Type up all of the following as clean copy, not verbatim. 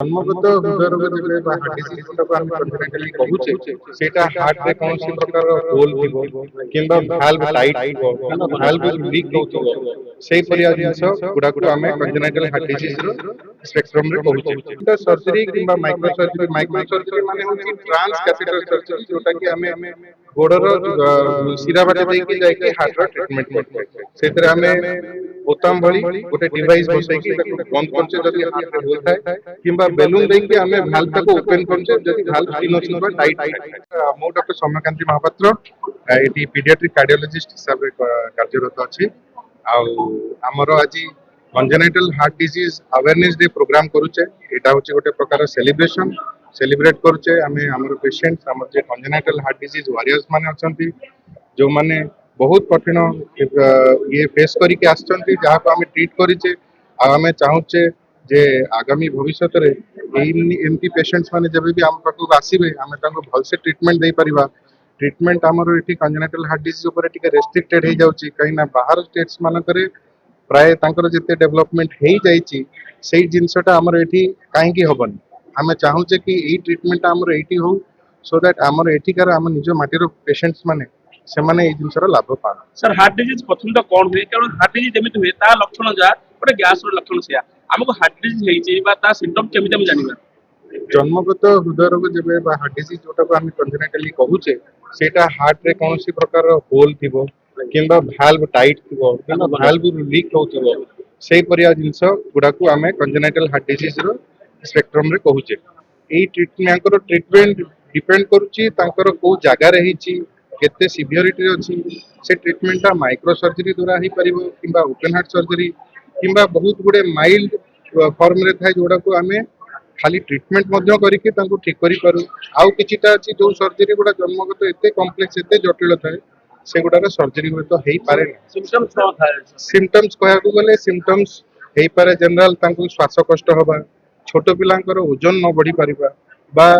जन्मगत हृदय रोग जेबे बा हार्ट डिजीज जोटाको आम कन्जेनिटाली कहूचे सेटा हार्ट रे कौन प्रकार होल थिबो किंबा भाल्व टाइट थिबो किंबा भाल्व लीक होउथिबो सेही परिया जिंस गुडा को आमे कन्जेनिटल हार्ट डिजीज रो स्पेक्ट्रम रे कहूचे तो सर्जरी किंबा माइक्रो सर्जरी माने होची ट्रांस कैथेटर सर्जरी जोटा कि आमे गोडर सिरा बाटे देकी जाय कि हार्ट रो ट्रीटमेंट करते सेतरे आमे बोताम भली गोटे डिवाइस बसैकी ताको बंद करछे जदी हार्ट रे होल थाए किंबा बेलून देके आमे भाल्व ताको ओपन करछे जदी भाल्व स्टिनोसिस बा टाइट थाए मो डॉक्टर सौम्यकांति महापात्र एटी पीडियाट्रिक कार्डियोलॉजिस्ट हिसाब रे कार्यरत अछि आ हमर आज congenital heart disease awareness day programme करूचे एटा होची गोटे प्रकार सेलिब्रेशन सेलिब्रेट करूचे आमे हमर पेशेंट्स हमर जे कंजेनिटल हार्ट डिजीज वॉरियर्स माने अछंती जो माने बहुत कठिन ये फेस करके आछंती जहा को आमे ट्रीट करिचे आ आमे चाहूचे जे आगामी भविष्य रे एमपी पेशेंट्स माने जब भी आम पाखु आसीबे आमे ताको भल से ट्रीटमेंट दे परिबा ट्रीटमेंट हमर एठी कंजेनिटल हार्ट डिजीज ऊपर टिके रेस्ट्रिक्टेड हे जाउची कहिना बाहर स्टेट्स मानकरे प्राय तांकर जते डेवलपमेंट हे जाईची सेही जिंसटा हमर एठी काहे की होबन आमे चाहूचे कि एही ट्रीटमेंट हमर एठी हो सो दैट हमर एठीकार हम निज माटीर पेशेंट्स माने से माने ए जिंसर लाभ पान सर हार्ट डिजीज प्रथम तो कोन हुए कारण हार्ट डिजीज जेमिति हुए ता लक्षण जा गोटे गैस रो लक्षण सेया हमको हार्ट डिजीज हेची बा ता सिम्पटम केमिति हम जानिबा जन्मगत हृदय रोग जेबे बा हार्ट डिजीज जोटा को हम कंजेनिटली कहूचे सेटा हार्ट रे कोनोसी प्रकार होल थिबो किंबा भाल्व टाइट थिबो किंबा भाल्व लीक होथिबो सेही परिया जिंस गुडा को आमे कंजेनिटल हार्ट डिजीज रो स्पेक्ट्रम रे कहूचे एई ट्रीटमेंट को ट्रीटमेंट डिपेंड करूची तांकर को जागा रे हिची केते सिवियरिटी रे अछि से ट्रीटमेंट माइक्रो सर्जरी द्वारा ही परिबो किंबा ओपन हार्ट सर्जरी किंबा बहुत गुडे माइल्ड फॉर्म रे थाय जोडा को आमे खाली ट्रीटमेंट मध्य करिके तांको ठीक करि पारु आउ किछिटा अछि जो सर्जरी गुडा जन्मगत एते कॉम्प्लेक्स एते जटिल थाय से गुडा रे सर्जरी होय तो हेई पारे सिम्पटम्स को थाए सिम्पटम्स कहया को गले सिम्पटम्स हेई पारे जनरल तांको श्वास कष्ट होबा छोट पिलांकर ओजन न बढ़ी परिबा बा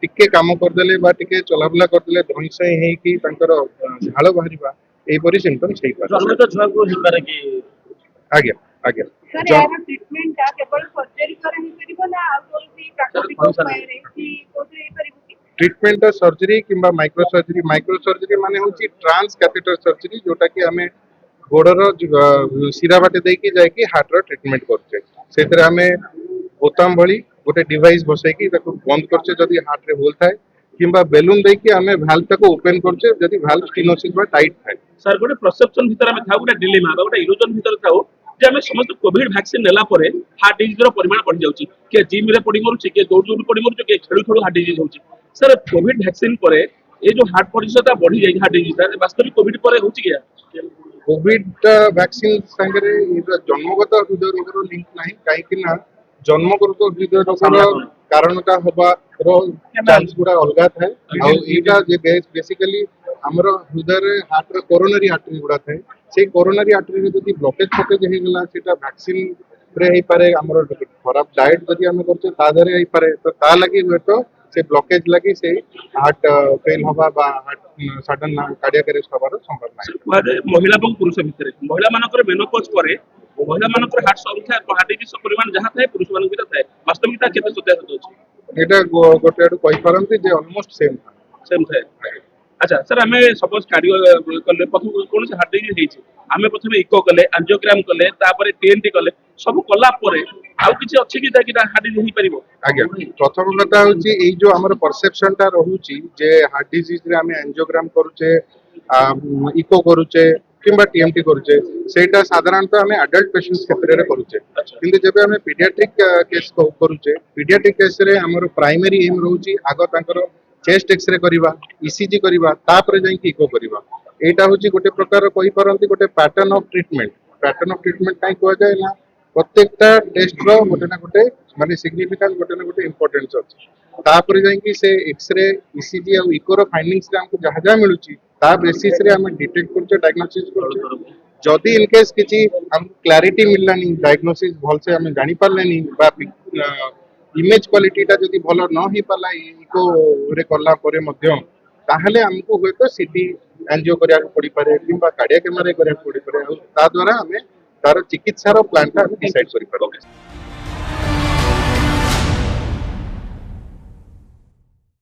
टिके काम कर देले बा टिके चलाबुला कर देले धइसई हेई कि तांकर झाळ बाहरिबा एई परि सिम्पटम्स हेई पारे जन्म तो छुआ को हिबारे की आज्ञा आज्ञा सर यार ट्रीटमेंट का केवल सर्जरी कर ही परिबो ना आ कोई भी प्राकृतिक उपाय रे कि कोथरे ही परिबो कि ट्रीटमेंट सर्जरी किंबा माइक्रो सर्जरी माने होची ट्रांस कैथेटर सर्जरी जोटा कि हमें गोडर सिरा बाटे देकी जाय कि हार्ट रो ट्रीटमेंट करछे सेतरे हमें बोताम भली गोटे डिवाइस बसैकी ताको बंद करछे जदी हार्ट रे होल थाए किंबा बेलून देकी हमें भाल्व ताको ओपन करछे जदी भाल्व स्टिनोसिस बा टाइट थाए सर गोटे परसेप्शन भीतर हम थाउ गोटे डिलेमा गोटे इल्यूजन भीतर थाउ जे हम समस्त कोविड वैक्सीन नेला परे हार्ट डिजीज रो परिमाण बढ़ जाउची के जिम रे पड़ी मरुची के दौड़ दौड़ पड़ी मरुची के खेलु खेलु हार्ट डिजीज होउची सर कोविड वैक्सीन परे ए जो हार्ट प्रतिशतता बढ़ी जाई हार्ट डिजीज वास्तविक कोविड परे होउची क्या कोविड वैक्सीन संगे जन्मगत हृदय रोग रो लिंक नाही काहे कि ना जन्मगत हृदय रोग रो कारणटा होबा रो चांस गुडा अलगा थाए आ एटा जे बेसिकली हमर हृदय रे हार्ट रे कोरोनरी आर्टरी गुडा थाए से कोरोनरी आर्टरी रे जदी ब्लॉकेज फकेज हे गेला सेटा वैक्सीन रे हे पारे हमर खराब डाइट जदी हम करछे ता धरे हे पारे तो ता लगी हुए तो से ब्लॉकेज लगी से हार्ट फेल होबा बा हार्ट सडन कार्डियक अरेस्ट होबार संभावना है महिला और पुरुष भीतर महिला मानकर मेनोपॉज परे महिला मानकर हार्ट संख्या हार्ट डिजीज परिमाण जहाँ थाए पुरुष मान भीतर थाए वास्तविकता केते सत्यापित होछि एटा गोटे आडू कहि पारंती जे ऑलमोस्ट सेम थाए अच्छा सर आमे सपोज कार्डियो कले प्रथम कोन से हार्ट डिजीज हेछि आमे प्रथम इको कले एंजियोग्राम कले तापर टीएनटी कले सब कला परे आउ किछि अछि कि ताकि हार्ट डिजीज हेइ परिबो आज्ञा प्रथम कथा होची एई जो हमर परसेप्शन ता रहूची जे हार्ट डिजीज रे आमे एंजियोग्राम करूचे इको करूचे किंबा टीएमटी करूचे सेटा साधारणतः हमें एडल्ट पेशेंट्स क्षेत्र रे करूचे किंतु जेबे हमें पीडियाट्रिक केस करूचे पीडियाट्रिक केस रे हमर प्राइमरी एम रहूची आगो तांकर चेस्ट एक्सरे करिबा ईसीजी करिबा तापर जाई कि इको करिबा एटा होची गोटे प्रकार कहि परंती गोटे पैटर्न ऑफ ट्रीटमेंट काई कोआ जाय ना प्रत्येकटा टेस्ट रो गोटे ना गोटे माने सिग्निफिकेंस गोटे ना गोटे इंपोर्टेंस अछि तापर जाई कि से एक्सरे ईसीजी आ इको रो फाइंडिंग्स रे हमको जहा जहा मिलुची ता बेसिस रे हम डिटेक्ट करछे डायग्नोसिस करछे जदी इन केस किछि हम क्लैरिटी मिललानी डायग्नोसिस भल से हम जानि पारलेनी बा इमेज क्वालिटी ता जदी भलो न ही पाला इको रे करला परे मध्य ताहले हमको होय तो सीटी एंजियो करिया पड़ी पारे किंबा कार्डियक एमआरआई करिया पड़ी पारे ता द्वारा हमें तार चिकित्सार प्लान ता डिसाइड करि पारो।